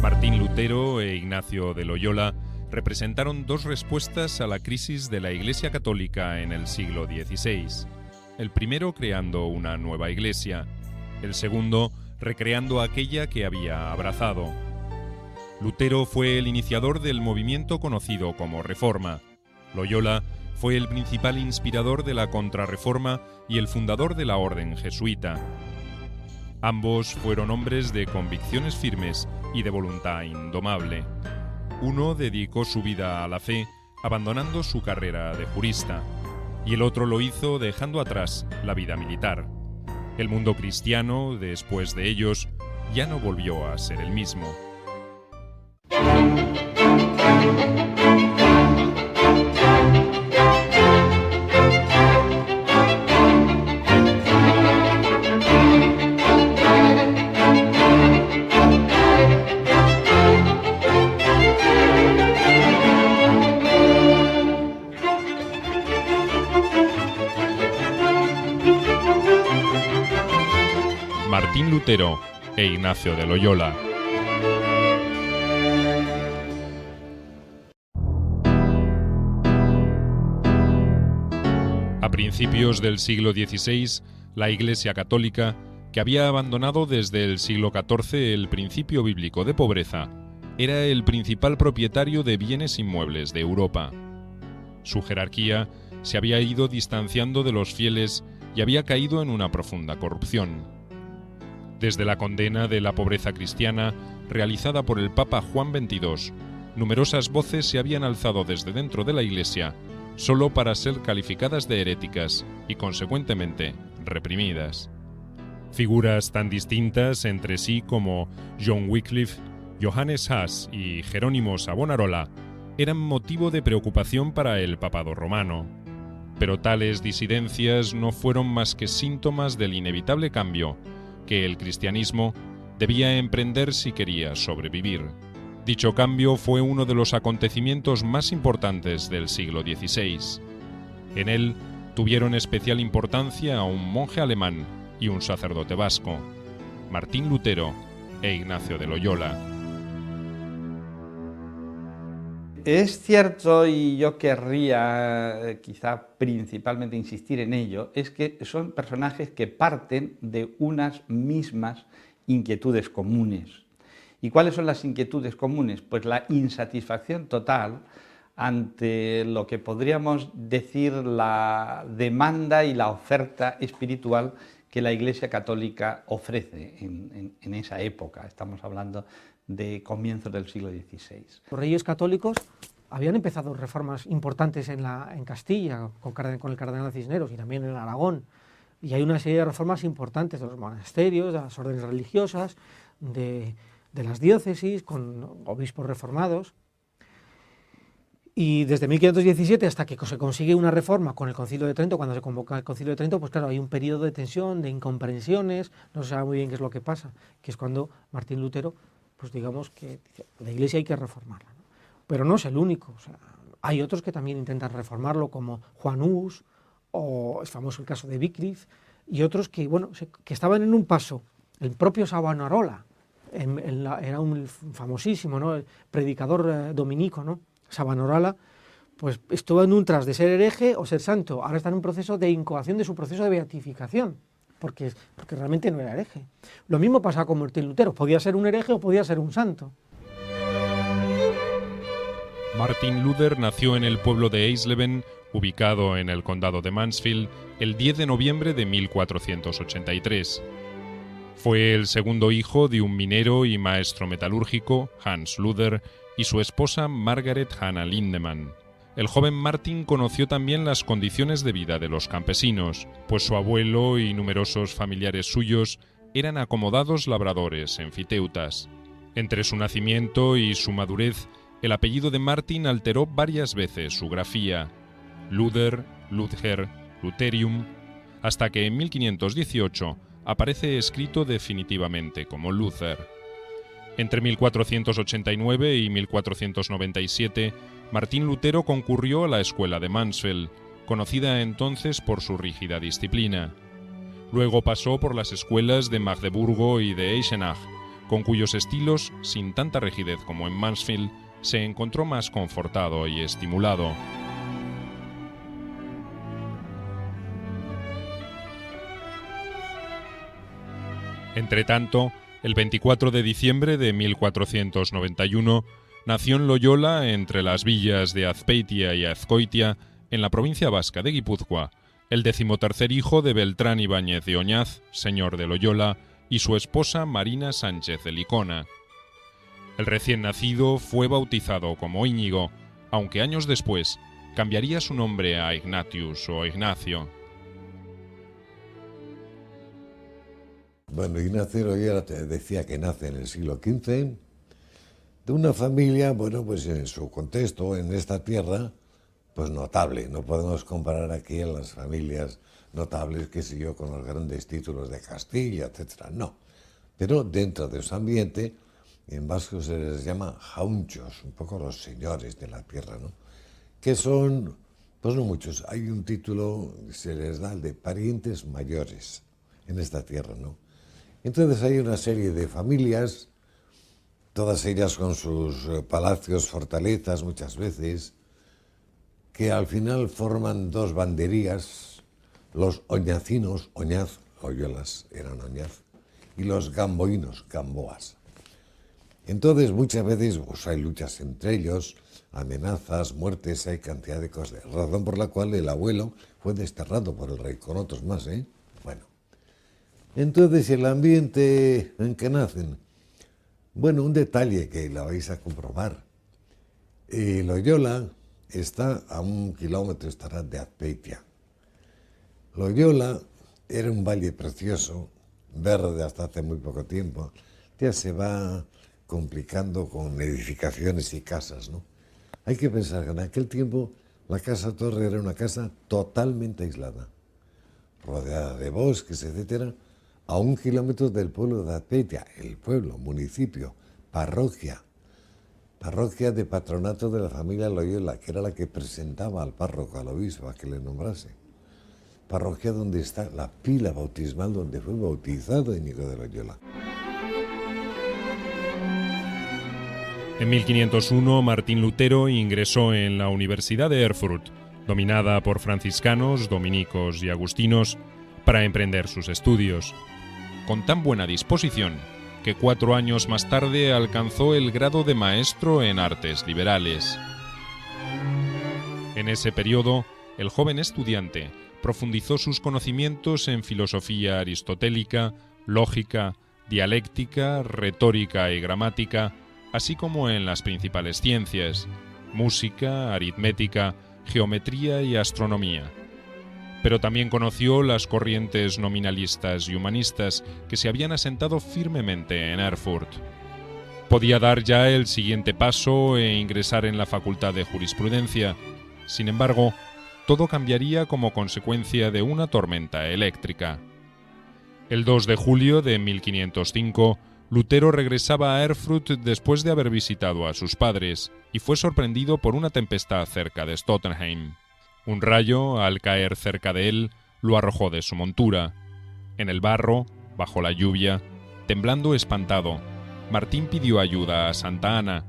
Martín Lutero e Ignacio de Loyola representaron dos respuestas a la crisis de la Iglesia Católica en el siglo XVI. El primero creando una nueva Iglesia, el segundo recreando aquella que había abrazado. Lutero fue el iniciador del movimiento conocido como Reforma. Loyola fue el principal inspirador de la Contrarreforma y el fundador de la Orden Jesuita. Ambos fueron hombres de convicciones firmes y de voluntad indomable. Uno dedicó su vida a la fe, abandonando su carrera de jurista, y el otro lo hizo dejando atrás la vida militar. El mundo cristiano, después de ellos, ya no volvió a ser el mismo. Martín Lutero e Ignacio de Loyola. A principios del siglo XVI, la Iglesia Católica, que había abandonado desde el siglo XIV el principio bíblico de pobreza, era el principal propietario de bienes inmuebles de Europa. Su jerarquía se había ido distanciando de los fieles y había caído en una profunda corrupción. Desde la condena de la pobreza cristiana, realizada por el Papa Juan XXII, numerosas voces se habían alzado desde dentro de la Iglesia, solo para ser calificadas de heréticas y, consecuentemente, reprimidas. Figuras tan distintas entre sí como John Wycliffe, Johannes Huss y Jerónimo Savonarola eran motivo de preocupación para el papado romano. Pero tales disidencias no fueron más que síntomas del inevitable cambio que el cristianismo debía emprender si quería sobrevivir. Dicho cambio fue uno de los acontecimientos más importantes del siglo XVI. En él tuvieron especial importancia un monje alemán y un sacerdote vasco, Martín Lutero e Ignacio de Loyola. Es cierto, y yo querría quizá principalmente insistir en ello, es que son personajes que parten de unas mismas inquietudes comunes. ¿Y cuáles son las inquietudes comunes? Pues la insatisfacción total ante lo que podríamos decir la demanda y la oferta espiritual que la Iglesia Católica ofrece en esa época. Estamos hablando de comienzos del siglo XVI. Los reyes católicos habían empezado reformas importantes en Castilla, con el cardenal Cisneros, y también en Aragón, y hay una serie de reformas importantes de los monasterios, de las órdenes religiosas, de las diócesis, con obispos reformados. Y desde 1517 hasta que se consigue una reforma con el Concilio de Trento, cuando se convoca el Concilio de Trento, pues claro, hay un periodo de tensión, de incomprensiones, no se sabe muy bien qué es lo que pasa, que es cuando Martín Lutero, pues digamos que la Iglesia hay que reformarla, ¿no? Pero no es el único, o sea, hay otros que también intentan reformarlo, como Juan Hus, o es famoso el caso de Wycliffe, y otros que, bueno, que estaban en un paso. El propio Savonarola, era un famosísimo, ¿no?, el predicador dominico, ¿no? Savonarola, pues estuvo en un tras de ser hereje o ser santo. Ahora está en un proceso de incoación de su proceso de beatificación, porque realmente no era hereje. Lo mismo pasa con Martín Lutero, podía ser un hereje o podía ser un santo. Martin Luther nació en el pueblo de Eisleben, ubicado en el condado de Mansfield, el 10 de noviembre de 1483. Fue el segundo hijo de un minero y maestro metalúrgico, Hans Luther, y su esposa Margaret Hannah Lindemann. El joven Martin conoció también las condiciones de vida de los campesinos, pues su abuelo y numerosos familiares suyos eran acomodados labradores enfiteutas. Entre su nacimiento y su madurez, el apellido de Martin alteró varias veces su grafía: Luther, Luther, Lutherium, hasta que en 1518 aparece escrito definitivamente como Luther. Entre 1489 y 1497, Martín Lutero concurrió a la escuela de Mansfeld, conocida entonces por su rígida disciplina. Luego pasó por las escuelas de Magdeburgo y de Eisenach, con cuyos estilos, sin tanta rigidez como en Mansfield, se encontró más confortado y estimulado. Entretanto, el 24 de diciembre de 1491, nació en Loyola, entre las villas de Azpeitia y Azcoitia, en la provincia vasca de Guipúzcoa, el 13º hijo de Beltrán Ibáñez de Oñaz, señor de Loyola, y su esposa Marina Sánchez de Licona. El recién nacido fue bautizado como Íñigo, aunque años después cambiaría su nombre a Ignatius o Ignacio. Bueno, Ignacio Loyola decía que nace en el siglo XV, de una familia, bueno, pues en su contexto, en esta tierra, pues notable. No podemos comparar aquí a las familias notables, qué sé yo, con los grandes títulos de Castilla, etcétera. No. Pero dentro de su ambiente, en vasco se les llama jaunchos, un poco los señores de la tierra, ¿no? Que son, pues no muchos. Hay un título, se les da el de parientes mayores en esta tierra, ¿no? Entonces hay una serie de familias, todas ellas con sus palacios, fortalezas muchas veces, que al final forman dos banderías, los oñacinos, Oñaz, Loyolas eran Oñaz, y los gamboínos, Gamboas. Entonces muchas veces pues, hay luchas entre ellos, amenazas, muertes, hay cantidad de cosas, razón por la cual el abuelo fue desterrado por el rey, con otros más, ¿eh? Bueno, entonces el ambiente en que nacen, bueno, un detalle que la vais a comprobar, Loyola está a 1 kilómetro, estará de Azpeitia. Loyola era un valle precioso, verde hasta hace muy poco tiempo, ya se va complicando con edificaciones y casas, ¿no? Hay que pensar que en aquel tiempo la casa torre era una casa totalmente aislada, rodeada de bosques, etcétera, a 1 kilómetro del pueblo de Azpeitia, el pueblo, municipio, parroquia de patronato de la familia Loyola, que era la que presentaba al párroco, al obispo, a que le nombrase. Parroquia donde está la pila bautismal donde fue bautizado Íñigo de Loyola. En 1501, Martín Lutero ingresó en la Universidad de Erfurt, dominada por franciscanos, dominicos y agustinos, para emprender sus estudios. Con tan buena disposición que 4 años más tarde alcanzó el grado de maestro en artes liberales. En ese periodo, el joven estudiante profundizó sus conocimientos en filosofía aristotélica, lógica, dialéctica, retórica y gramática, así como en las principales ciencias, música, aritmética, geometría y astronomía. Pero también conoció las corrientes nominalistas y humanistas que se habían asentado firmemente en Erfurt. Podía dar ya el siguiente paso e ingresar en la Facultad de Jurisprudencia. Sin embargo, todo cambiaría como consecuencia de una tormenta eléctrica. El 2 de julio de 1505, Lutero regresaba a Erfurt después de haber visitado a sus padres y fue sorprendido por una tempestad cerca de Stottenheim. Un rayo, al caer cerca de él, lo arrojó de su montura. En el barro, bajo la lluvia, temblando espantado, Martín pidió ayuda a Santa Ana,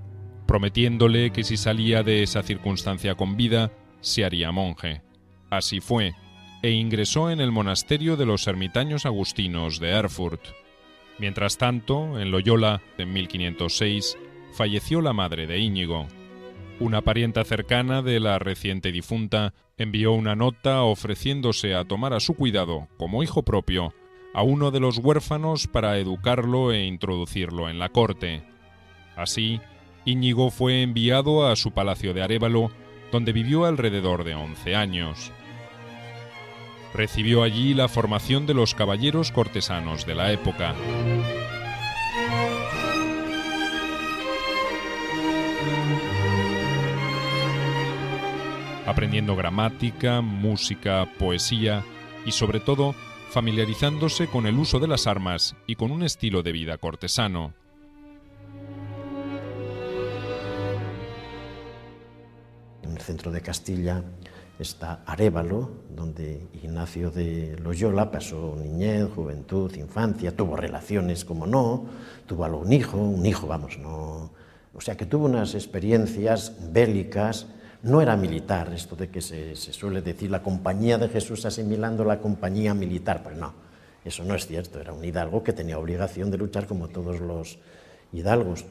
prometiéndole que si salía de esa circunstancia con vida, se haría monje. Así fue, e ingresó en el monasterio de los ermitaños agustinos de Erfurt. Mientras tanto, en Loyola, en 1506, falleció la madre de Íñigo. Una parienta cercana de la reciente difunta envió una nota ofreciéndose a tomar a su cuidado, como hijo propio, a uno de los huérfanos para educarlo e introducirlo en la corte. Así, Íñigo fue enviado a su palacio de Arévalo, donde vivió alrededor de 11 años. Recibió allí la formación de los caballeros cortesanos de la época. Aprendiendo gramática, música, poesía y, sobre todo, familiarizándose con el uso de las armas y con un estilo de vida cortesano. el centro de Castilla está Arévalo, donde Ignacio de Loyola pasó niñez, juventud, infancia, tuvo relaciones, como no, tuvo un hijo, vamos, no... O sea, que tuvo unas experiencias bélicas. No era militar, esto de que se suele decir la compañía de Jesús asimilando la compañía militar, pues no, eso no es cierto, era un hidalgo que tenía obligación de luchar como todos los hidalgos.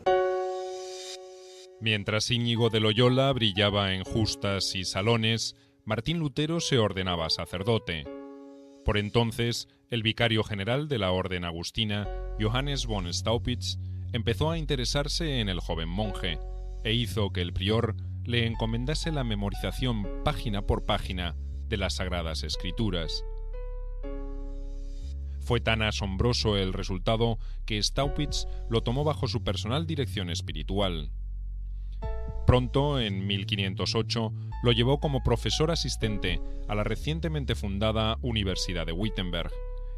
Mientras Íñigo de Loyola brillaba en justas y salones, Martín Lutero se ordenaba sacerdote. Por entonces, el vicario general de la orden agustina, Johannes von Staupitz, empezó a interesarse en el joven monje e hizo que el prior le encomendase la memorización página por página de las Sagradas Escrituras. Fue tan asombroso el resultado que Staupitz lo tomó bajo su personal dirección espiritual. Pronto, en 1508, lo llevó como profesor asistente a la recientemente fundada Universidad de Wittenberg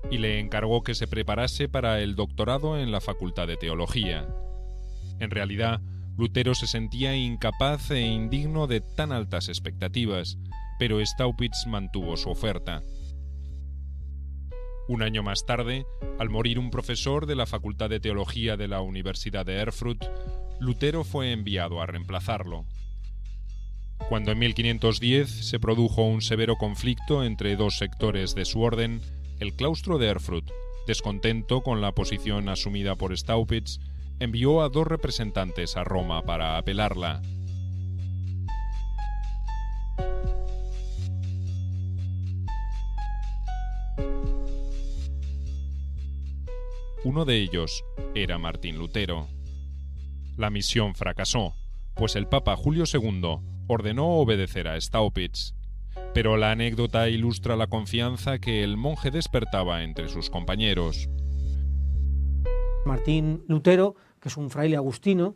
y le encargó que se preparase para el doctorado en la Facultad de Teología. En realidad, Lutero se sentía incapaz e indigno de tan altas expectativas, pero Staupitz mantuvo su oferta. Un año más tarde, al morir un profesor de la Facultad de Teología de la Universidad de Erfurt, Lutero fue enviado a reemplazarlo. Cuando en 1510 se produjo un severo conflicto entre dos sectores de su orden, el claustro de Erfurt, descontento con la posición asumida por Staupitz, envió a dos representantes a Roma para apelarla. Uno de ellos era Martín Lutero. La misión fracasó, pues el Papa Julio II ordenó obedecer a Staupitz, pero la anécdota ilustra la confianza que el monje despertaba entre sus compañeros. Martín Lutero, que es un fraile agustino,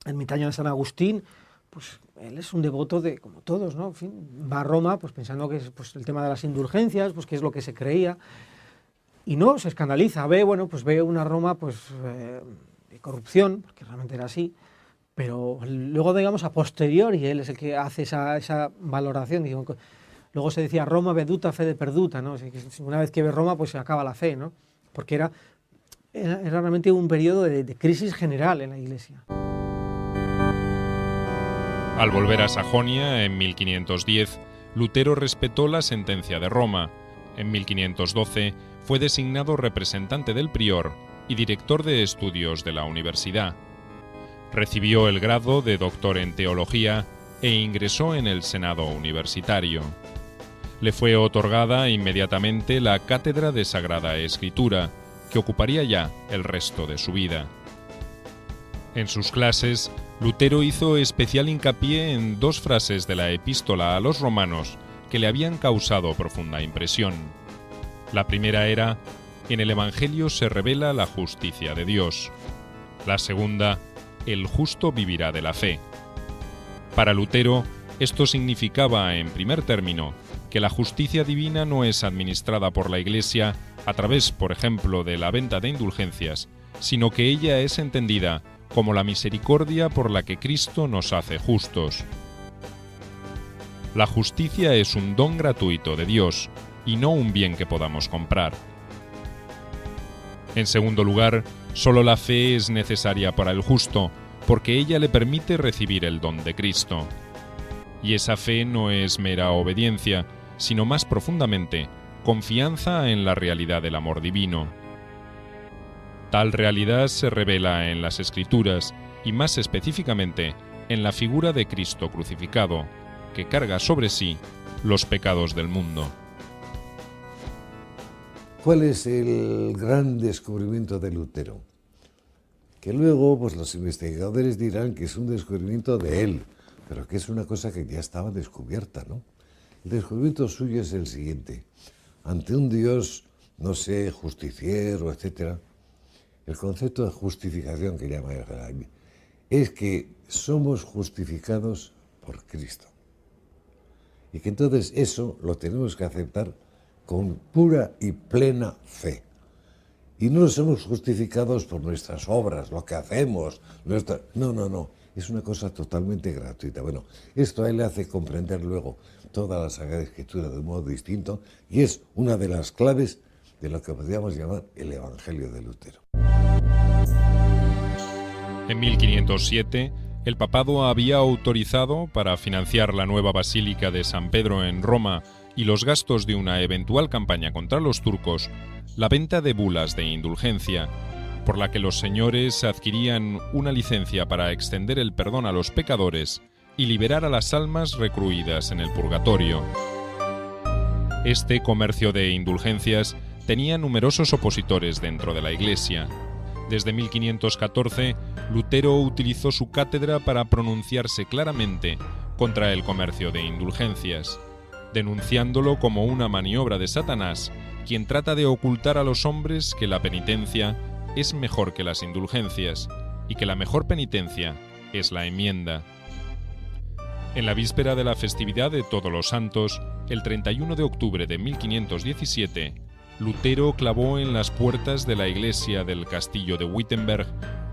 ermitaño de San Agustín, pues él es un devoto de, como todos, ¿no? En fin, va a Roma pues pensando que es pues, el tema de las indulgencias, pues que es lo que se creía, y no, se escandaliza, ve una Roma pues de corrupción, porque realmente era así, pero luego, digamos, a posteriori, él es el que hace esa valoración, digamos, luego se decía Roma veduta fede perduta, ¿no? Una vez que ve Roma, pues se acaba la fe, ¿no? Porque era realmente un periodo de crisis general en la Iglesia. Al volver a Sajonia, en 1510, Lutero respetó la sentencia de Roma. En 1512 fue designado representante del prior y director de estudios de la universidad. Recibió el grado de doctor en teología e ingresó en el Senado universitario. Le fue otorgada inmediatamente la cátedra de Sagrada Escritura, que ocuparía ya el resto de su vida. En sus clases, Lutero hizo especial hincapié en dos frases de la epístola a los romanos que le habían causado profunda impresión. La primera era: en el Evangelio se revela la justicia de Dios. La segunda: el justo vivirá de la fe. Para Lutero, esto significaba, en primer término, que la justicia divina no es administrada por la Iglesia a través, por ejemplo, de la venta de indulgencias, sino que ella es entendida como la misericordia por la que Cristo nos hace justos. La justicia es un don gratuito de Dios y no un bien que podamos comprar. En segundo lugar, solo la fe es necesaria para el justo, porque ella le permite recibir el don de Cristo. Y esa fe no es mera obediencia, sino más profundamente, confianza en la realidad del amor divino. Tal realidad se revela en las Escrituras y más específicamente en la figura de Cristo crucificado, que carga sobre sí los pecados del mundo. ¿Cuál es el gran descubrimiento de Lutero? Que luego pues, los investigadores dirán que es un descubrimiento de él, pero que es una cosa que ya estaba descubierta, ¿no? El descubrimiento suyo es el siguiente. Ante un Dios, no sé, justiciero, etc., el concepto de justificación que llama es que somos justificados por Cristo. Y que entonces eso lo tenemos que aceptar con pura y plena fe. Y no somos justificados por nuestras obras, lo que hacemos, No. es una cosa totalmente gratuita. Bueno, esto a él le hace comprender luego toda la Sagrada Escritura de un modo distinto y es una de las claves de lo que podríamos llamar el Evangelio de Lutero. En 1507, el papado había autorizado, para financiar la nueva Basílica de San Pedro en Roma y los gastos de una eventual campaña contra los turcos, la venta de bulas de indulgencia, por la que los señores adquirían una licencia para extender el perdón a los pecadores y liberar a las almas recluidas en el purgatorio. Este comercio de indulgencias tenía numerosos opositores dentro de la Iglesia. Desde 1514, Lutero utilizó su cátedra para pronunciarse claramente contra el comercio de indulgencias, denunciándolo como una maniobra de Satanás, quien trata de ocultar a los hombres que la penitencia es mejor que las indulgencias y que la mejor penitencia es la enmienda. En la víspera de la festividad de Todos los Santos, el 31 de octubre de 1517, Lutero clavó en las puertas de la iglesia del castillo de Wittenberg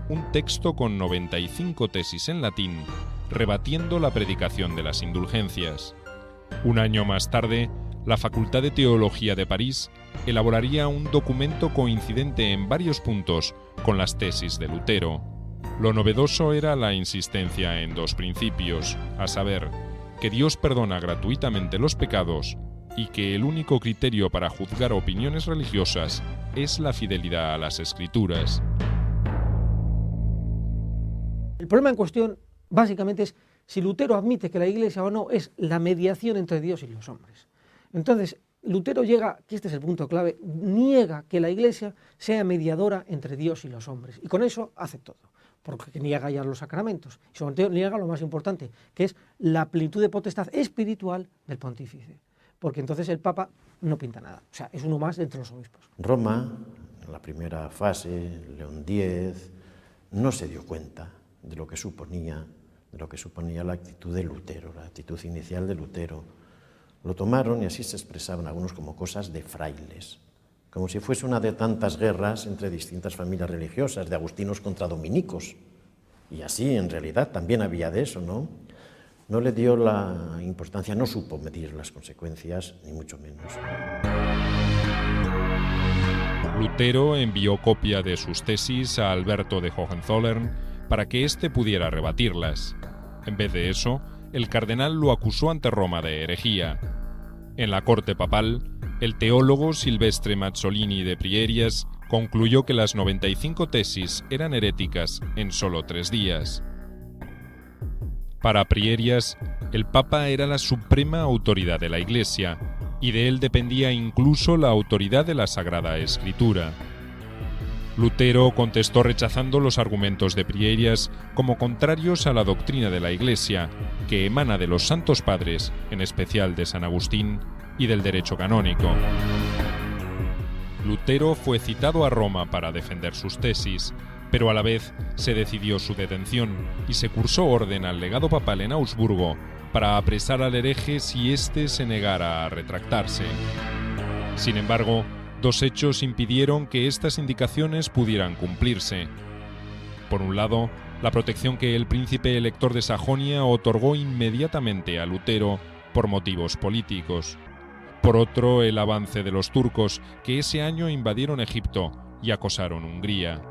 un texto con 95 tesis en latín, rebatiendo la predicación de las indulgencias. Un año más tarde, la Facultad de Teología de París elaboraría un documento coincidente en varios puntos con las tesis de Lutero. Lo novedoso era la insistencia en dos principios, a saber, que Dios perdona gratuitamente los pecados y que el único criterio para juzgar opiniones religiosas es la fidelidad a las Escrituras. El problema en cuestión, básicamente, es si Lutero admite que la Iglesia o no es la mediación entre Dios y los hombres. Entonces, Lutero llega, que este es el punto clave, niega que la Iglesia sea mediadora entre Dios y los hombres. Y con eso hace todo, porque niega ya los sacramentos. Y sobre todo niega lo más importante, que es la plenitud de potestad espiritual del pontífice. Porque entonces el Papa no pinta nada. O sea, es uno más de entre los obispos. Roma, en la primera fase, León X, no se dio cuenta de lo que suponía la actitud de Lutero, la actitud inicial de Lutero. Lo tomaron y así se expresaban algunos como cosas de frailes, como si fuese una de tantas guerras entre distintas familias religiosas, de agustinos contra dominicos. Y así, en realidad, también había de eso, ¿no? No le dio la importancia, no supo medir las consecuencias, ni mucho menos. Lutero envió copia de sus tesis a Alberto de Hohenzollern para que éste pudiera rebatirlas. En vez de eso, el cardenal lo acusó ante Roma de herejía. En la corte papal, el teólogo Silvestre Mazzolini de Prierias concluyó que las 95 tesis eran heréticas en solo 3 días. Para Prierias, el Papa era la suprema autoridad de la Iglesia, y de él dependía incluso la autoridad de la Sagrada Escritura. Lutero contestó rechazando los argumentos de Prierias como contrarios a la doctrina de la Iglesia, que emana de los Santos Padres, en especial de San Agustín, y del derecho canónico. Lutero fue citado a Roma para defender sus tesis, pero a la vez se decidió su detención y se cursó orden al legado papal en Augsburgo para apresar al hereje si éste se negara a retractarse. Sin embargo, 2 hechos impidieron que estas indicaciones pudieran cumplirse. Por un lado, la protección que el príncipe elector de Sajonia otorgó inmediatamente a Lutero por motivos políticos. Por otro, el avance de los turcos, que ese año invadieron Egipto y acosaron Hungría.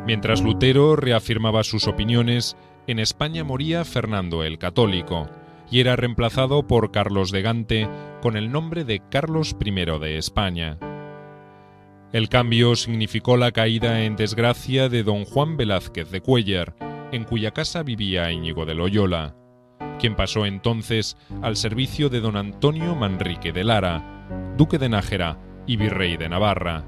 Mientras Lutero reafirmaba sus opiniones, en España moría Fernando el Católico, y era reemplazado por Carlos de Gante con el nombre de Carlos I de España. El cambio significó la caída en desgracia de don Juan Velázquez de Cuéllar, en cuya casa vivía Íñigo de Loyola, quien pasó entonces al servicio de don Antonio Manrique de Lara, duque de Nájera y virrey de Navarra.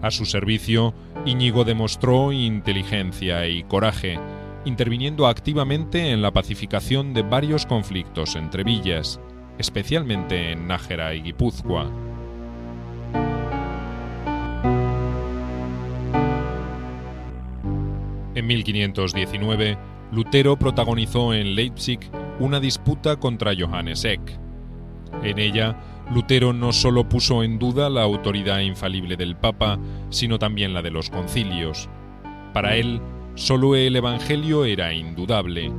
A su servicio, Íñigo demostró inteligencia y coraje, interviniendo activamente en la pacificación de varios conflictos entre villas, especialmente en Nájera y Guipúzcoa. En 1519, Lutero protagonizó en Leipzig una disputa contra Johannes Eck. En ella, Lutero no solo puso en duda la autoridad infalible del Papa, sino también la de los concilios. Para él, solo el Evangelio era indudable,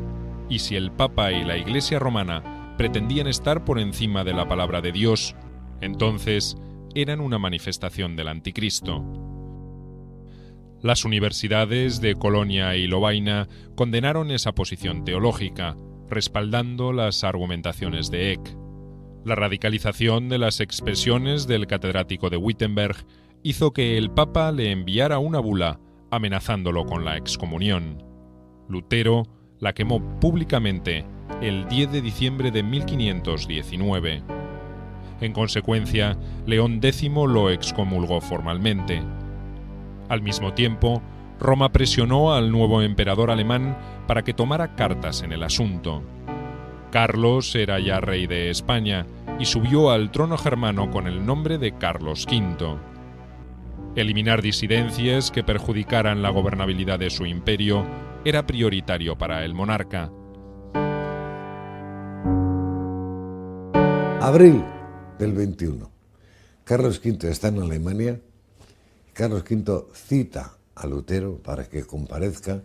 y si el Papa y la Iglesia romana pretendían estar por encima de la palabra de Dios, entonces eran una manifestación del Anticristo. Las universidades de Colonia y Lovaina condenaron esa posición teológica, respaldando las argumentaciones de Eck. La radicalización de las expresiones del catedrático de Wittenberg hizo que el Papa le enviara una bula amenazándolo con la excomunión. Lutero la quemó públicamente el 10 de diciembre de 1519. En consecuencia, León X lo excomulgó formalmente. Al mismo tiempo, Roma presionó al nuevo emperador alemán para que tomara cartas en el asunto. Carlos era ya rey de España y subió al trono germano con el nombre de Carlos V. Eliminar disidencias que perjudicaran la gobernabilidad de su imperio era prioritario para el monarca. Abril del 21. Carlos V está en Alemania. Carlos V cita a Lutero para que comparezca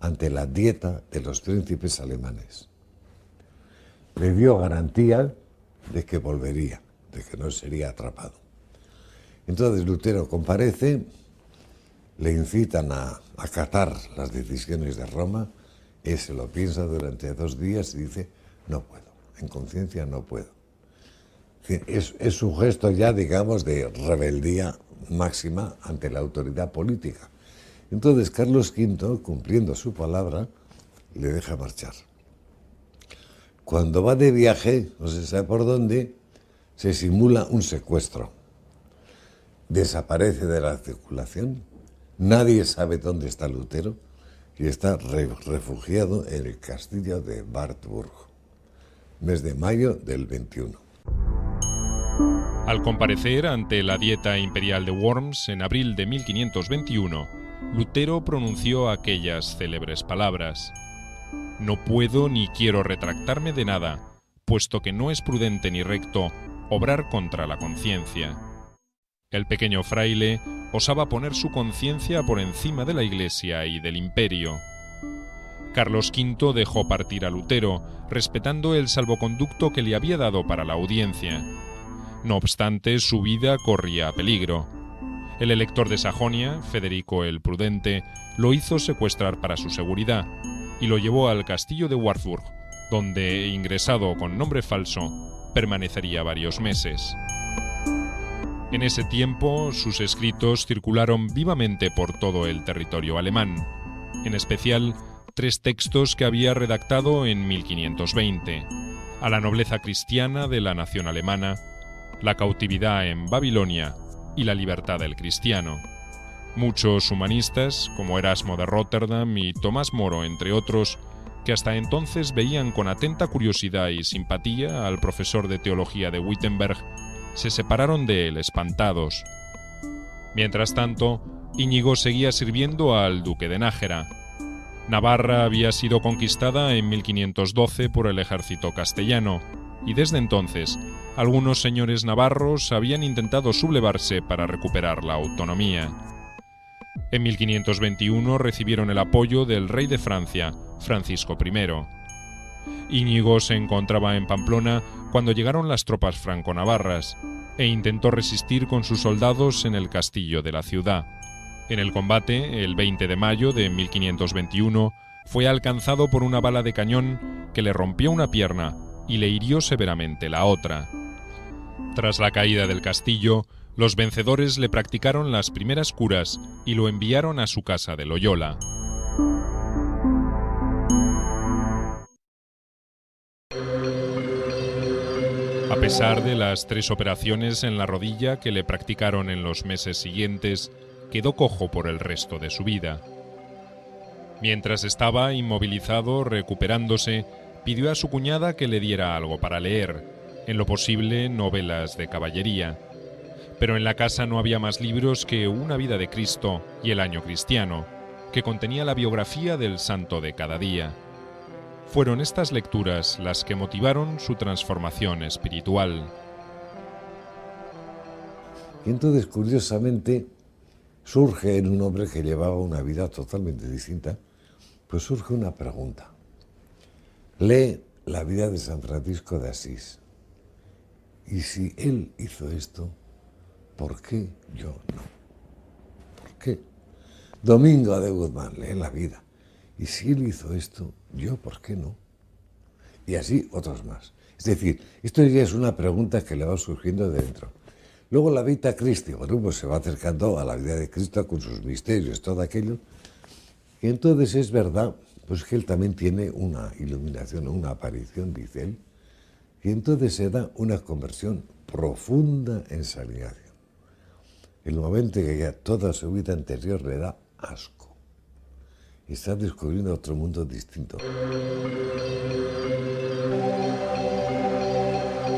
ante la Dieta de los príncipes alemanes. Le dio garantía de que volvería, de que no sería atrapado. Entonces Lutero comparece, le incitan a acatar las decisiones de Roma, él se lo piensa durante 2 días y dice, no puedo, en conciencia no puedo. Es un gesto ya, digamos, de rebeldía máxima ante la autoridad política. Entonces Carlos V, cumpliendo su palabra, le deja marchar. Cuando va de viaje, no se sabe por dónde, se simula un secuestro. Desaparece de la circulación, nadie sabe dónde está Lutero y está refugiado en el castillo de Wartburg, mes de mayo del 21. Al comparecer ante la Dieta Imperial de Worms en abril de 1521, Lutero pronunció aquellas célebres palabras: «No puedo ni quiero retractarme de nada, puesto que no es prudente ni recto obrar contra la conciencia». El pequeño fraile osaba poner su conciencia por encima de la Iglesia y del imperio. Carlos V dejó partir a Lutero, respetando el salvoconducto que le había dado para la audiencia. No obstante, su vida corría peligro. El elector de Sajonia, Federico el Prudente, lo hizo secuestrar para su seguridad y lo llevó al castillo de Wartburg, donde, ingresado con nombre falso, permanecería varios meses. En ese tiempo, sus escritos circularon vivamente por todo el territorio alemán, en especial 3 textos que había redactado en 1520, a la nobleza cristiana de la nación alemana, la cautividad en Babilonia y la libertad del cristiano. Muchos humanistas, como Erasmo de Rotterdam y Tomás Moro, entre otros, que hasta entonces veían con atenta curiosidad y simpatía al profesor de teología de Wittenberg, se separaron de él espantados. Mientras tanto, Íñigo seguía sirviendo al duque de Nájera. Navarra había sido conquistada en 1512 por el ejército castellano, y desde entonces algunos señores navarros habían intentado sublevarse para recuperar la autonomía. En 1521 recibieron el apoyo del rey de Francia, Francisco I. Íñigo se encontraba en Pamplona cuando llegaron las tropas franco-navarras e intentó resistir con sus soldados en el castillo de la ciudad. En el combate, el 20 de mayo de 1521, fue alcanzado por una bala de cañón que le rompió una pierna y le hirió severamente la otra. Tras la caída del castillo, los vencedores le practicaron las primeras curas y lo enviaron a su casa de Loyola. A pesar de las 3 operaciones en la rodilla que le practicaron en los meses siguientes, quedó cojo por el resto de su vida. Mientras estaba inmovilizado recuperándose, pidió a su cuñada que le diera algo para leer, en lo posible novelas de caballería. Pero en la casa no había más libros que Una vida de Cristo y El año cristiano, que contenía la biografía del santo de cada día. Fueron estas lecturas las que motivaron su transformación espiritual. Y entonces, curiosamente, surge en un hombre que llevaba una vida totalmente distinta, pues surge una pregunta. Lee la vida de San Francisco de Asís. Y si él hizo esto, ¿por qué yo no? ¿Por qué? Domingo de Guzmán, lee la vida. Y si él hizo esto, ¿yo por qué no? Y así otros más. Es decir, esto ya es una pregunta que le va surgiendo de dentro. Luego la Vita Christi, bueno, pues se va acercando a la vida de Cristo con sus misterios, todo aquello. Y entonces es verdad, pues que él también tiene una iluminación, una aparición, dice él, y entonces se da una conversión profunda en San Ignacio. El momento que ya toda su vida anterior le da asco. Y está descubriendo otro mundo distinto.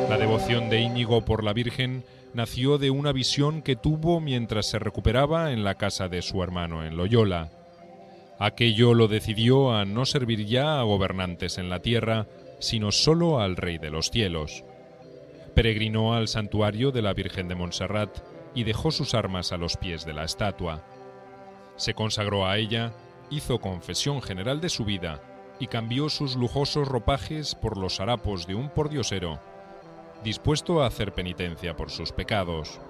La devoción de Íñigo por la Virgen nació de una visión que tuvo mientras se recuperaba en la casa de su hermano en Loyola. Aquello lo decidió a no servir ya a gobernantes en la tierra, sino solo al Rey de los cielos. Peregrinó al santuario de la Virgen de Montserrat y dejó sus armas a los pies de la estatua. Se consagró a ella, hizo confesión general de su vida y cambió sus lujosos ropajes por los harapos de un pordiosero, dispuesto a hacer penitencia por sus pecados.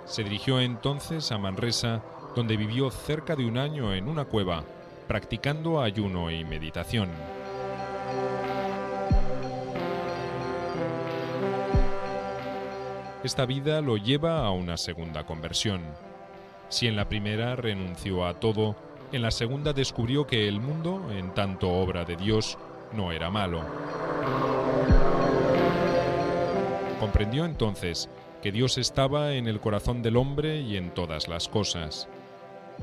Se dirigió entonces a Manresa, donde vivió cerca de un año en una cueva, practicando ayuno y meditación. Esta vida lo lleva a una segunda conversión. Si en la primera renunció a todo, en la segunda descubrió que el mundo, en tanto obra de Dios, no era malo. Comprendió entonces que Dios estaba en el corazón del hombre y en todas las cosas.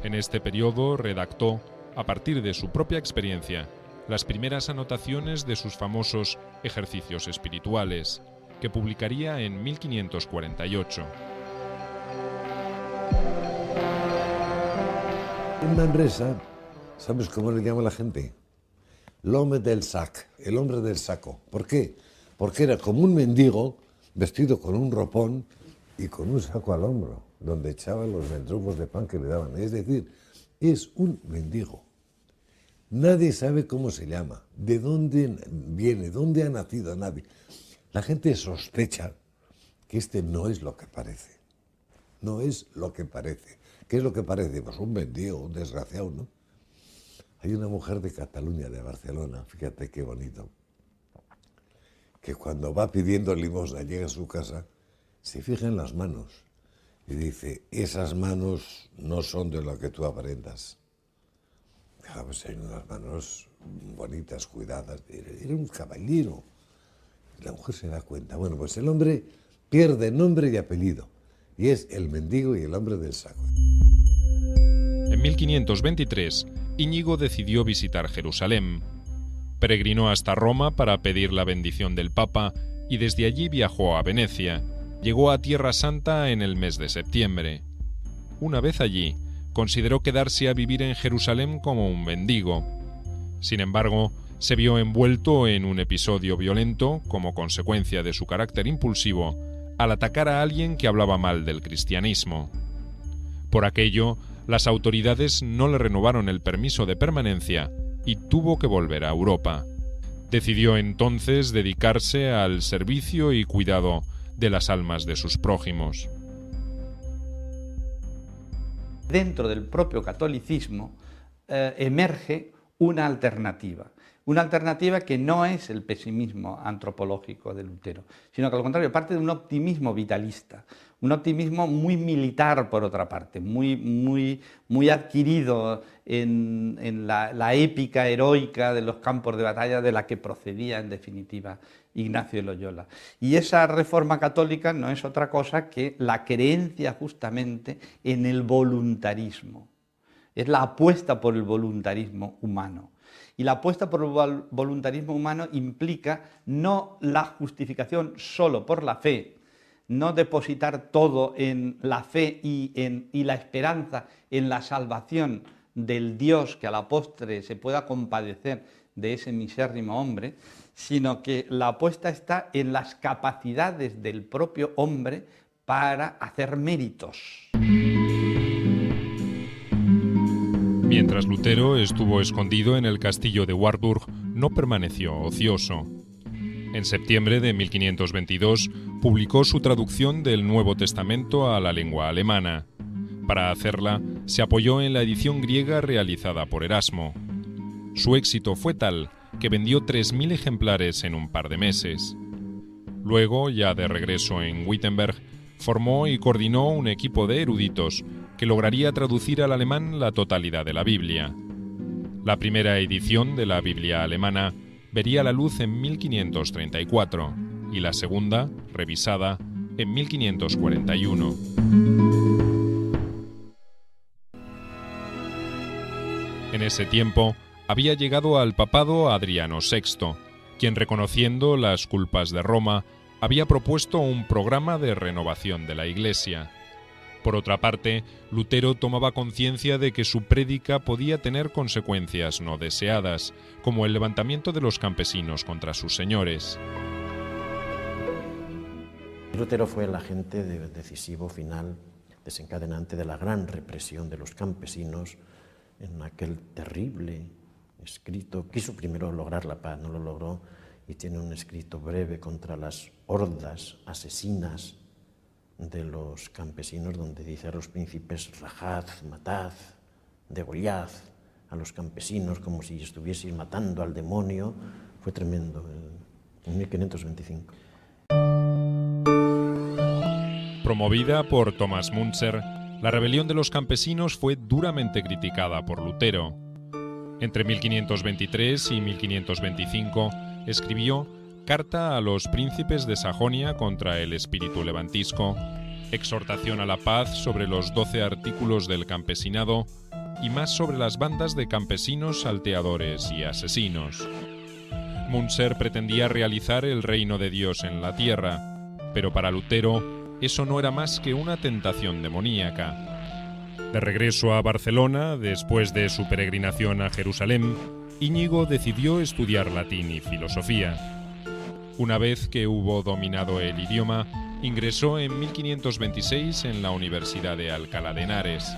En este periodo redactó, a partir de su propia experiencia, las primeras anotaciones de sus famosos ejercicios espirituales, que publicaría en 1548. En Manresa, ¿sabes cómo le llama la gente? L'homme del sac, el hombre del saco. ¿Por qué? Porque era como un mendigo vestido con un ropón y con un saco al hombro, donde echaba los mendrugos de pan que le daban. Es decir, es un mendigo. Nadie sabe cómo se llama, de dónde viene, dónde ha nacido nadie. La gente sospecha que este no es lo que parece. No es lo que parece. ¿Qué es lo que parece? Pues un mendigo, un desgraciado, ¿no? Hay una mujer de Cataluña, de Barcelona, fíjate qué bonito, que cuando va pidiendo limosna, llega a su casa, se fija en las manos y dice, esas manos no son de lo que tú aparentas. Claro, pues hay unas manos bonitas, cuidadas, era un caballero. La mujer se da cuenta. Bueno, pues el hombre pierde nombre y apellido, y es el mendigo y el hombre del saco. En 1523, Íñigo decidió visitar Jerusalén. Peregrinó hasta Roma para pedir la bendición del Papa y desde allí viajó a Venecia. Llegó a Tierra Santa en el mes de septiembre. Una vez allí, consideró quedarse a vivir en Jerusalén como un mendigo. Sin embargo, se vio envuelto en un episodio violento como consecuencia de su carácter impulsivo al atacar a alguien que hablaba mal del cristianismo. Por aquello, las autoridades no le renovaron el permiso de permanencia y tuvo que volver a Europa. Decidió entonces dedicarse al servicio y cuidado de las almas de sus prójimos. Dentro del propio catolicismo emerge una alternativa que no es el pesimismo antropológico de Lutero, sino que al contrario parte de un optimismo vitalista, un optimismo muy militar por otra parte, muy adquirido en la épica heroica de los campos de batalla de la que procedía en definitiva Ignacio de Loyola. Y esa reforma católica no es otra cosa que la creencia justamente en el voluntarismo, es la apuesta por el voluntarismo humano. Y la apuesta por el voluntarismo humano implica no la justificación solo por la fe, no depositar todo en la fe y la esperanza en la salvación del Dios que a la postre se pueda compadecer de ese misérrimo hombre, sino que la apuesta está en las capacidades del propio hombre para hacer méritos. Mientras Lutero estuvo escondido en el castillo de Wartburg, no permaneció ocioso. En septiembre de 1522 publicó su traducción del Nuevo Testamento a la lengua alemana. Para hacerla, se apoyó en la edición griega realizada por Erasmo. Su éxito fue tal que vendió 3.000 ejemplares en un par de meses. Luego, ya de regreso en Wittenberg, formó y coordinó un equipo de eruditos que lograría traducir al alemán la totalidad de la Biblia. La primera edición de la Biblia alemana vería la luz en 1534 y la segunda, revisada, en 1541. En ese tiempo había llegado al papado Adriano VI, quien, reconociendo las culpas de Roma, había propuesto un programa de renovación de la Iglesia. Por otra parte, Lutero tomaba conciencia de que su prédica podía tener consecuencias no deseadas, como el levantamiento de los campesinos contra sus señores. Lutero fue el agente decisivo final, desencadenante de la gran represión de los campesinos en aquel terrible escrito. Quiso primero lograr la paz, no lo logró, y tiene un escrito breve contra las hordas asesinas de los campesinos, donde dice a los príncipes: rajad, matad, degollad a los campesinos como si estuvieseis matando al demonio. Fue tremendo, en 1525. Promovida por Thomas Müntzer, la rebelión de los campesinos fue duramente criticada por Lutero. Entre 1523 y 1525 escribió Carta a los príncipes de Sajonia contra el espíritu levantisco, Exhortación a la paz sobre los 12 artículos del campesinado y más sobre las bandas de campesinos salteadores y asesinos. Müntzer pretendía realizar el reino de Dios en la tierra, pero para Lutero eso no era más que una tentación demoníaca. De regreso a Barcelona, después de su peregrinación a Jerusalén, Íñigo decidió estudiar latín y filosofía. Una vez que hubo dominado el idioma, ingresó en 1526 en la Universidad de Alcalá de Henares.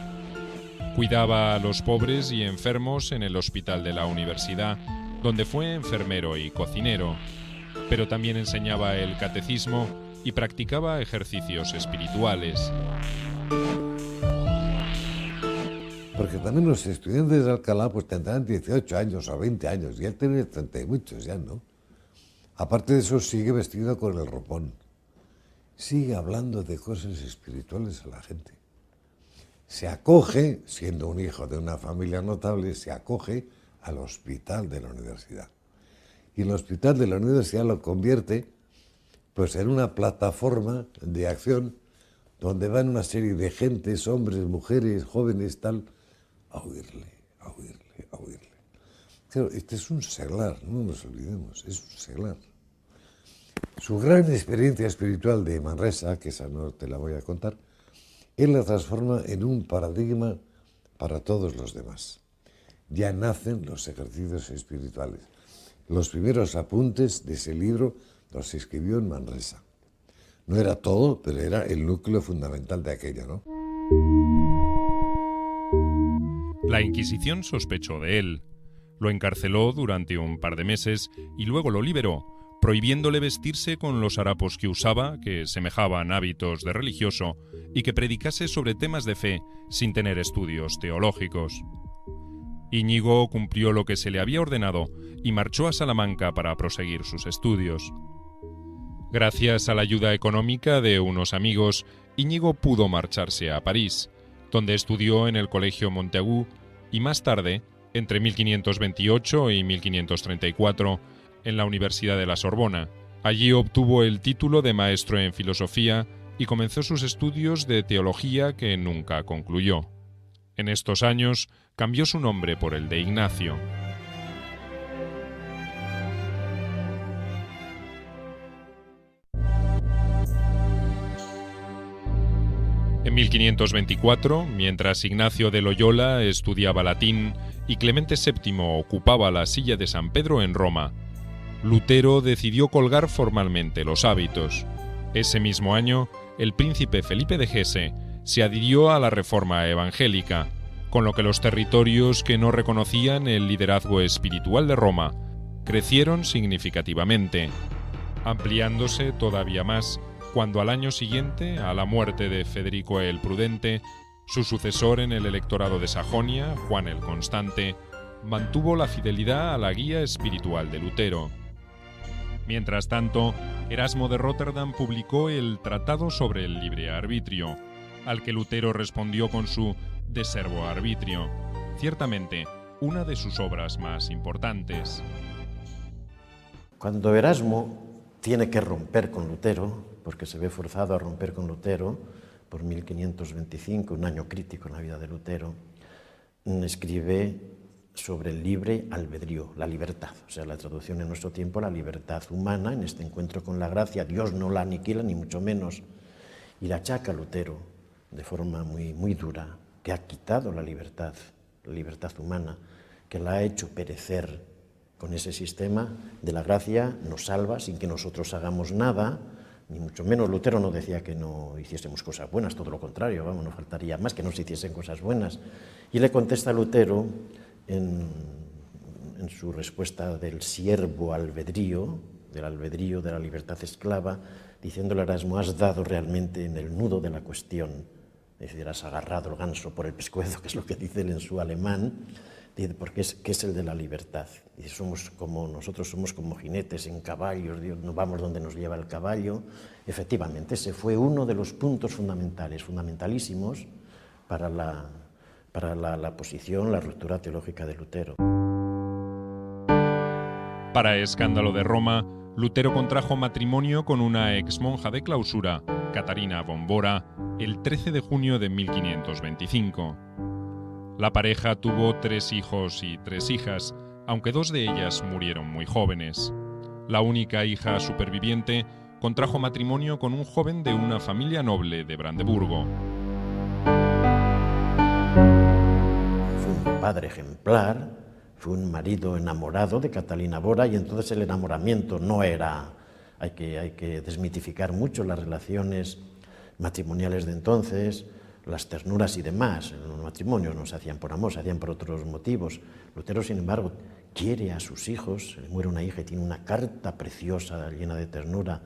Cuidaba a los pobres y enfermos en el hospital de la universidad, donde fue enfermero y cocinero, pero también enseñaba el catecismo y practicaba ejercicios espirituales. Porque también los estudiantes de Alcalá pues tendrán 18 años o 20 años, y él tiene 30 y muchos ya, ¿no? Aparte de eso, sigue vestido con el ropón. Sigue hablando de cosas espirituales a la gente. Se acoge, siendo un hijo de una familia notable, se acoge al hospital de la universidad. Y el hospital de la universidad lo convierte pues en una plataforma de acción donde van una serie de gentes, hombres, mujeres, jóvenes, tal, a oírle, a oírle, a oírle. Claro, este es un seglar, no nos olvidemos, es un seglar. Su gran experiencia espiritual de Manresa, que esa no te la voy a contar, él la transforma en un paradigma para todos los demás. Ya nacen los ejercicios espirituales. Los primeros apuntes de ese libro los escribió en Manresa. No era todo, pero era el núcleo fundamental de aquello, ¿no? La Inquisición sospechó de él. Lo encarceló durante un par de meses y luego lo liberó, prohibiéndole vestirse con los harapos que usaba, que semejaban hábitos de religioso, y que predicase sobre temas de fe sin tener estudios teológicos. Íñigo cumplió lo que se le había ordenado y marchó a Salamanca para proseguir sus estudios. Gracias a la ayuda económica de unos amigos, Íñigo pudo marcharse a París, donde estudió en el Colegio Monteagu y más tarde, entre 1528 y 1534, en la Universidad de la Sorbona. Allí obtuvo el título de maestro en filosofía y comenzó sus estudios de teología que nunca concluyó. En estos años cambió su nombre por el de Ignacio. En 1524, mientras Ignacio de Loyola estudiaba latín, y Clemente VII ocupaba la silla de San Pedro en Roma, Lutero decidió colgar formalmente los hábitos. Ese mismo año, el príncipe Felipe de Hesse se adhirió a la reforma evangélica, con lo que los territorios que no reconocían el liderazgo espiritual de Roma crecieron significativamente, ampliándose todavía más cuando al año siguiente, a la muerte de Federico el Prudente, su sucesor en el electorado de Sajonia, Juan el Constante, mantuvo la fidelidad a la guía espiritual de Lutero. Mientras tanto, Erasmo de Róterdam publicó el Tratado sobre el libre arbitrio, al que Lutero respondió con su De Servo Arbitrio, ciertamente una de sus obras más importantes. Cuando Erasmo tiene que romper con Lutero, porque se ve forzado a romper con Lutero por 1525, un año crítico en la vida de Lutero, escribe sobre el libre albedrío, la libertad, o sea, la traducción en nuestro tiempo, la libertad humana, en este encuentro con la gracia. Dios no la aniquila, ni mucho menos, y la achaca a Lutero de forma muy dura, que ha quitado la libertad humana, que la ha hecho perecer con ese sistema de la gracia, nos salva sin que nosotros hagamos nada, ni mucho menos. Lutero no decía que no hiciésemos cosas buenas, todo lo contrario, vamos, no faltaría más que no se hiciesen cosas buenas. Y le contesta Lutero en su respuesta del siervo albedrío, del albedrío de la libertad esclava, diciéndole a Erasmo: has dado realmente en el nudo de la cuestión, es decir, has agarrado el ganso por el pescuezo, que es lo que dice él en su alemán, dice, porque es el de la libertad. Dice, nosotros somos como jinetes en caballos, no vamos donde nos lleva el caballo. Efectivamente, ese fue uno de los puntos fundamentalísimos para la posición, la ruptura teológica de Lutero. Para escándalo de Roma, Lutero contrajo matrimonio con una exmonja de clausura, Catarina von Bora, el 13 de junio de 1525. La pareja tuvo 3 hijos y 3 hijas, aunque 2 de ellas murieron muy jóvenes. La única hija superviviente contrajo matrimonio con un joven de una familia noble de Brandeburgo. Fue un padre ejemplar, fue un marido enamorado de Catalina Bora, y entonces el enamoramiento no era... Hay que desmitificar mucho las relaciones matrimoniales de entonces, las ternuras y demás. En un matrimonio no se hacían por amor, se hacían por otros motivos. Lutero, sin embargo, quiere a sus hijos, le muere una hija y tiene una carta preciosa llena de ternura.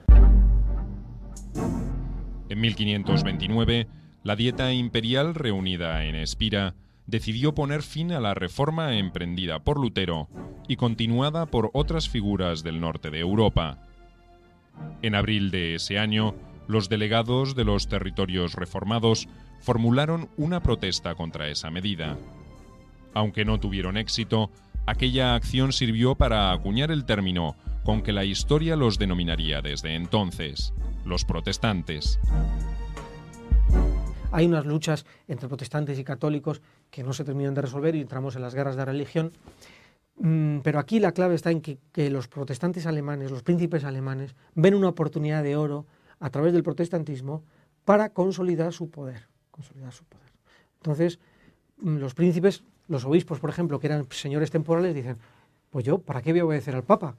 En 1529, la Dieta Imperial reunida en Espira decidió poner fin a la reforma emprendida por Lutero y continuada por otras figuras del norte de Europa. En abril de ese año, los delegados de los territorios reformados formularon una protesta contra esa medida. Aunque no tuvieron éxito, aquella acción sirvió para acuñar el término con que la historia los denominaría desde entonces: los protestantes. Hay unas luchas entre protestantes y católicos que no se terminan de resolver y entramos en las guerras de religión. Pero aquí la clave está en que los protestantes alemanes, los príncipes alemanes, ven una oportunidad de oro a través del protestantismo para consolidar su poder. Entonces, los príncipes, los obispos, por ejemplo, que eran señores temporales, dicen, pues yo, ¿para qué voy a obedecer al Papa?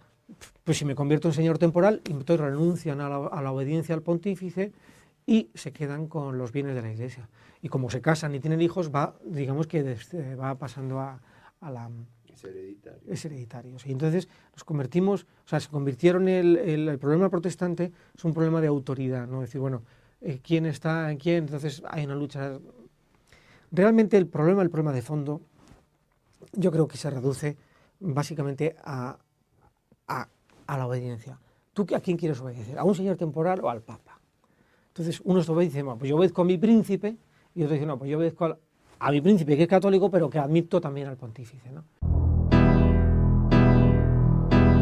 Pues si me convierto en señor temporal, entonces renuncian a la obediencia al pontífice y se quedan con los bienes de la Iglesia. Y como se casan y tienen hijos, digamos que va pasando a la... Es hereditario. Y entonces nos convertimos, se convirtieron el problema protestante es un problema de autoridad, ¿no? Es decir, bueno, ¿quién está en quién? Entonces hay una lucha. Realmente el problema de fondo, yo creo que se reduce básicamente a la obediencia. ¿Tú a quién quieres obedecer? ¿A un señor temporal o al Papa? Entonces uno dice, bueno, pues yo obedezco a mi príncipe, y otro dice, no, pues yo obedezco a mi príncipe que es católico, pero que admito también al pontífice, ¿no?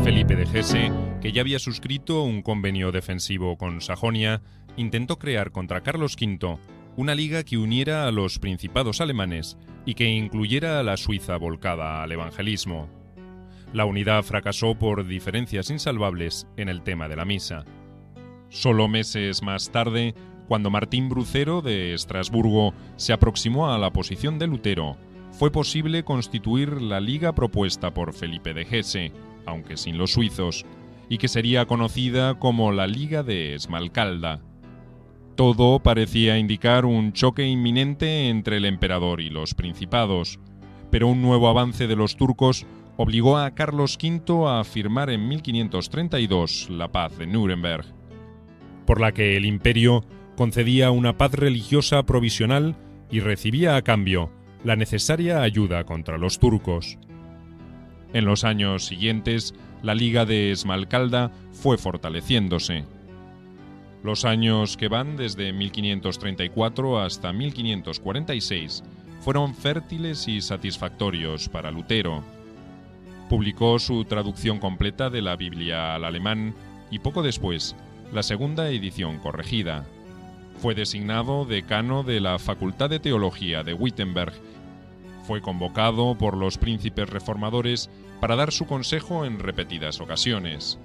Felipe de Hesse, que ya había suscrito un convenio defensivo con Sajonia, intentó crear contra Carlos V una liga que uniera a los principados alemanes y que incluyera a la Suiza volcada al evangelismo. La unidad fracasó por diferencias insalvables en el tema de la misa. Solo meses más tarde, cuando Martín Brucero de Estrasburgo se aproximó a la posición de Lutero, fue posible constituir la liga propuesta por Felipe de Hesse, aunque sin los suizos, y que sería conocida como la Liga de Esmalcalda. Todo parecía indicar un choque inminente entre el emperador y los principados, pero un nuevo avance de los turcos obligó a Carlos V a firmar en 1532 la paz de Nuremberg, por la que el imperio concedía una paz religiosa provisional y recibía a cambio la necesaria ayuda contra los turcos. En los años siguientes, la Liga de Esmalcalda fue fortaleciéndose. Los años que van desde 1534 hasta 1546 fueron fértiles y satisfactorios para Lutero. Publicó su traducción completa de la Biblia al alemán y poco después, la segunda edición corregida. Fue designado decano de la Facultad de Teología de Wittenberg. Fue convocado por los príncipes reformadores para dar su consejo en repetidas ocasiones.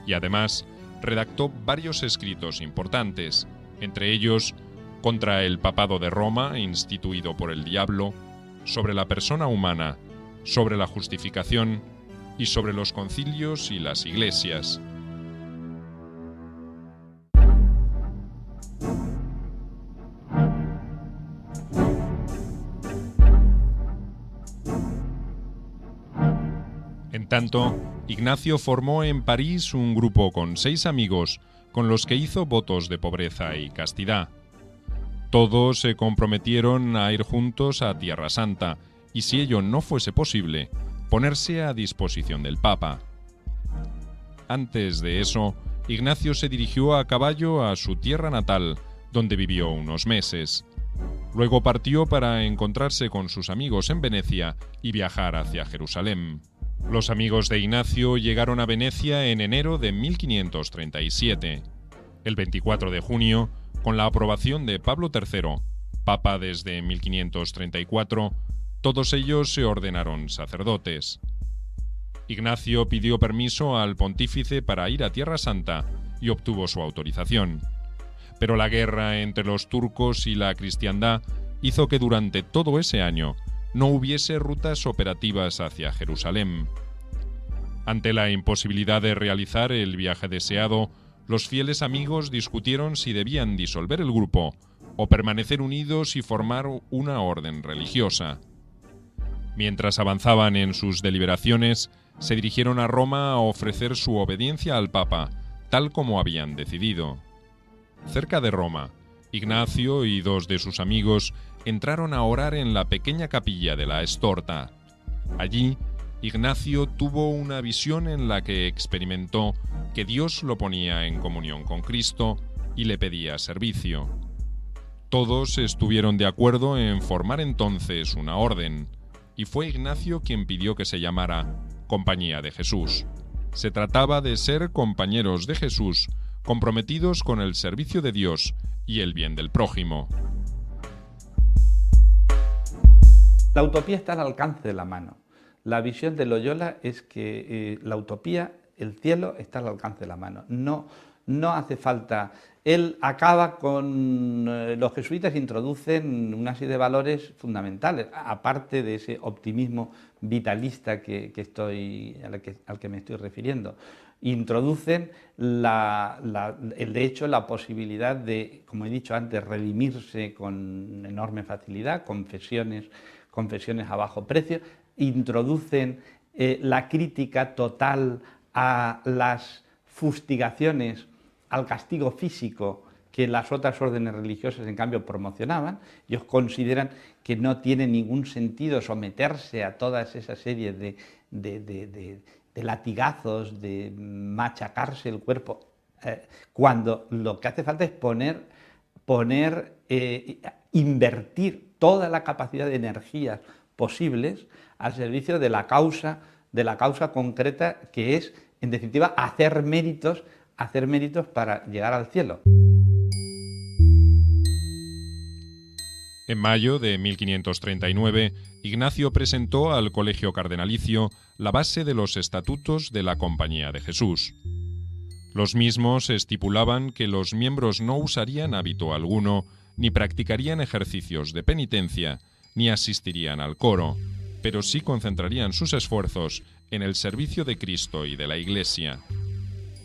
Y además, redactó varios escritos importantes, entre ellos contra el papado de Roma, instituido por el diablo, sobre la persona humana, sobre la justificación y sobre los concilios y las iglesias. En tanto, Ignacio formó en París un grupo con 6 amigos, con los que hizo votos de pobreza y castidad. Todos se comprometieron a ir juntos a Tierra Santa, y si ello no fuese posible, ponerse a disposición del Papa. Antes de eso, Ignacio se dirigió a caballo a su tierra natal, donde vivió unos meses. Luego partió para encontrarse con sus amigos en Venecia y viajar hacia Jerusalén. Los amigos de Ignacio llegaron a Venecia en enero de 1537. El 24 de junio, con la aprobación de Pablo III, Papa desde 1534, todos ellos se ordenaron sacerdotes. Ignacio pidió permiso al pontífice para ir a Tierra Santa y obtuvo su autorización. Pero la guerra entre los turcos y la cristiandad hizo que durante todo ese año no hubiese rutas operativas hacia Jerusalén. Ante la imposibilidad de realizar el viaje deseado, los fieles amigos discutieron si debían disolver el grupo o permanecer unidos y formar una orden religiosa. Mientras avanzaban en sus deliberaciones, se dirigieron a Roma a ofrecer su obediencia al Papa, tal como habían decidido. Cerca de Roma, Ignacio y 2 de sus amigos entraron a orar en la pequeña capilla de la Estorta. Allí, Ignacio tuvo una visión en la que experimentó que Dios lo ponía en comunión con Cristo y le pedía servicio. Todos estuvieron de acuerdo en formar entonces una orden, y fue Ignacio quien pidió que se llamara Compañía de Jesús. Se trataba de ser compañeros de Jesús, comprometidos con el servicio de Dios y el bien del prójimo. La utopía está al alcance de la mano. La visión de Loyola es que la utopía, el cielo, está al alcance de la mano. No hace falta. Él acaba con... los jesuitas introducen una serie de valores fundamentales, aparte de ese optimismo vitalista al que me estoy refiriendo. Introducen, de hecho, la posibilidad de, como he dicho antes, redimirse con enorme facilidad, confesiones a bajo precio. Introducen la crítica total a las fustigaciones, al castigo físico que las otras órdenes religiosas en cambio promocionaban. Ellos consideran que no tiene ningún sentido someterse a toda esa serie de latigazos, de machacarse el cuerpo, cuando lo que hace falta es invertir toda la capacidad de energías posibles al servicio de la causa concreta, que es, en definitiva, hacer méritos para llegar al cielo. En mayo de 1539, Ignacio presentó al Colegio Cardenalicio la base de los estatutos de la Compañía de Jesús. Los mismos estipulaban que los miembros no usarían hábito alguno ni practicarían ejercicios de penitencia ni asistirían al coro, pero sí concentrarían sus esfuerzos en el servicio de Cristo y de la Iglesia.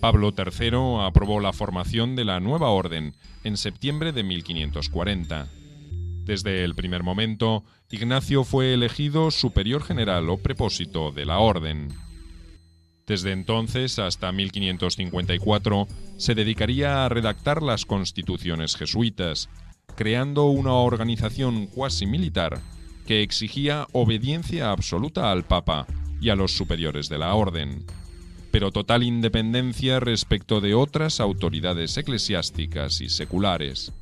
Pablo III aprobó la formación de la nueva orden en septiembre de 1540. Desde el primer momento, Ignacio fue elegido superior general o prepósito de la orden. Desde entonces hasta 1554 se dedicaría a redactar las constituciones jesuitas, creando una organización cuasi militar que exigía obediencia absoluta al Papa y a los superiores de la orden, pero total independencia respecto de otras autoridades eclesiásticas y seculares.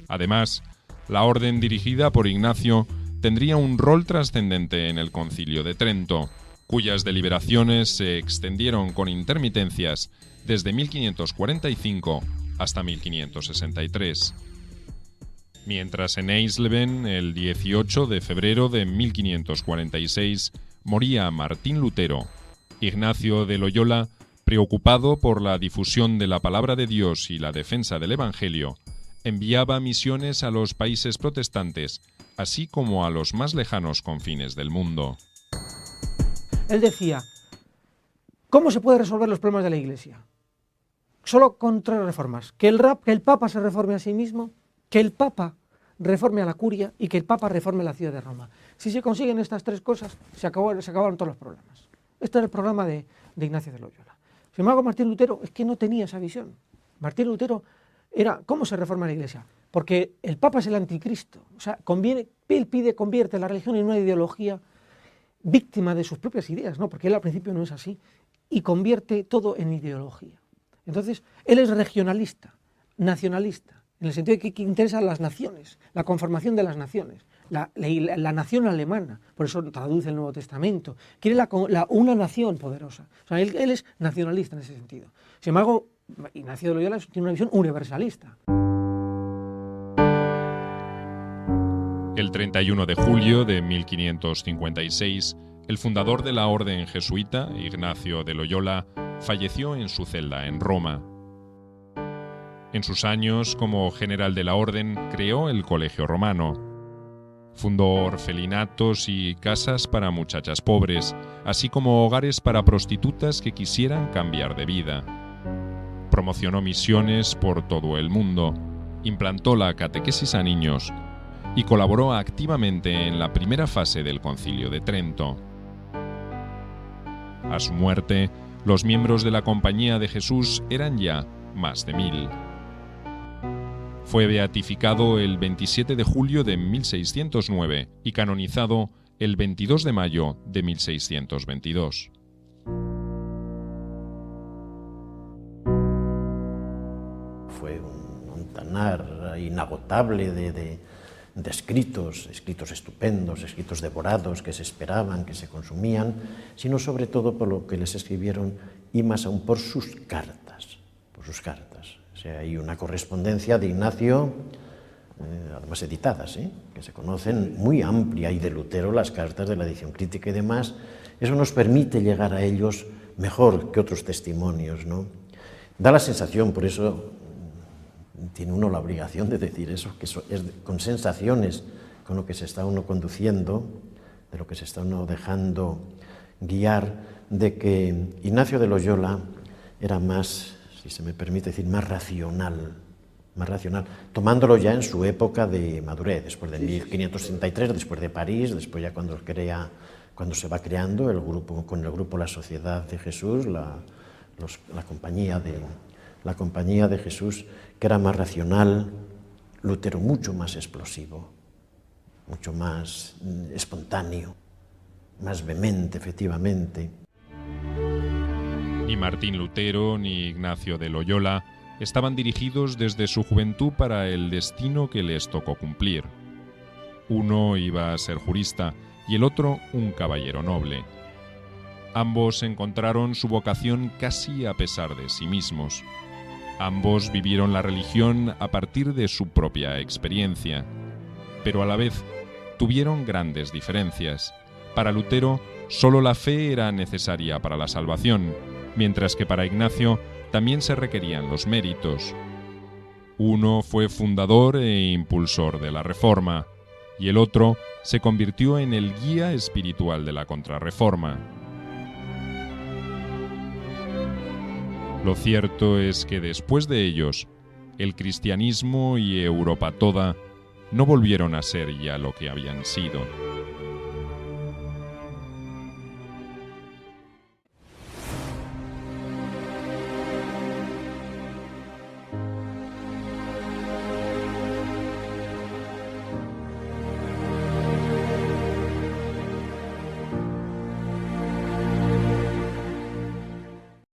Además, la orden dirigida por Ignacio tendría un rol trascendente en el Concilio de Trento, cuyas deliberaciones se extendieron con intermitencias desde 1545 hasta 1563. Mientras en Eisleben, el 18 de febrero de 1546, moría Martín Lutero, Ignacio de Loyola, preocupado por la difusión de la palabra de Dios y la defensa del Evangelio, enviaba misiones a los países protestantes, así como a los más lejanos confines del mundo. Él decía, ¿cómo se pueden resolver los problemas de la Iglesia? Solo con 3 reformas. Que el Papa se reforme a sí mismo, que el Papa reforme a la curia y que el Papa reforme la ciudad de Roma. Si se consiguen estas 3 cosas, se acabaron todos los problemas. Este era el programa de Ignacio de Loyola. Sin embargo, Martín Lutero es que no tenía esa visión. Martín Lutero era, ¿cómo se reforma la Iglesia? Porque el Papa es el anticristo. O sea, él convierte la religión en una ideología víctima de sus propias ideas, ¿no? Porque él al principio no es así, y convierte todo en ideología. Entonces, él es regionalista, nacionalista, en el sentido de que interesa a las naciones, la conformación de las naciones, la nación alemana, por eso traduce el Nuevo Testamento, quiere una nación poderosa. O sea, él es nacionalista en ese sentido. Sin embargo, Ignacio de Loyola tiene una visión universalista. El 31 de julio de 1556, el fundador de la orden jesuita, Ignacio de Loyola, falleció en su celda en Roma. En sus años como general de la orden, creó el Colegio Romano. Fundó orfelinatos y casas para muchachas pobres, así como hogares para prostitutas que quisieran cambiar de vida. Promocionó misiones por todo el mundo, implantó la catequesis a niños y colaboró activamente en la primera fase del Concilio de Trento. A su muerte, los miembros de la Compañía de Jesús eran ya más de 1000. Fue beatificado el 27 de julio de 1609 y canonizado el 22 de mayo de 1622. Fue un montanar inagotable de escritos estupendos, escritos devorados, que se esperaban, que se consumían, sino sobre todo por lo que les escribieron y más aún por sus cartas. O sea, hay una correspondencia de Ignacio, además editadas, que se conocen, muy amplia, y de Lutero las cartas de la edición crítica y demás. Eso nos permite llegar a ellos mejor que otros testimonios, ¿no? Da la sensación, por eso tiene uno la obligación de decir eso, que es con sensaciones con lo que se está uno conduciendo, de lo que se está uno dejando guiar, de que Ignacio de Loyola era más, si se me permite decir, más racional, tomándolo ya en su época de madurez, después de 1533, después de París, después ya cuando se va creando el grupo, con el grupo La Sociedad de Jesús, la compañía de Jesús, que era más racional, Lutero mucho más explosivo, mucho más espontáneo, más vehemente, efectivamente. Ni Martín Lutero ni Ignacio de Loyola estaban dirigidos desde su juventud para el destino que les tocó cumplir. Uno iba a ser jurista y el otro un caballero noble. Ambos encontraron su vocación casi a pesar de sí mismos. Ambos vivieron la religión a partir de su propia experiencia, pero a la vez tuvieron grandes diferencias. Para Lutero, solo la fe era necesaria para la salvación, mientras que para Ignacio también se requerían los méritos. Uno fue fundador e impulsor de la Reforma, y el otro se convirtió en el guía espiritual de la Contrarreforma. Lo cierto es que después de ellos, el cristianismo y Europa toda no volvieron a ser ya lo que habían sido.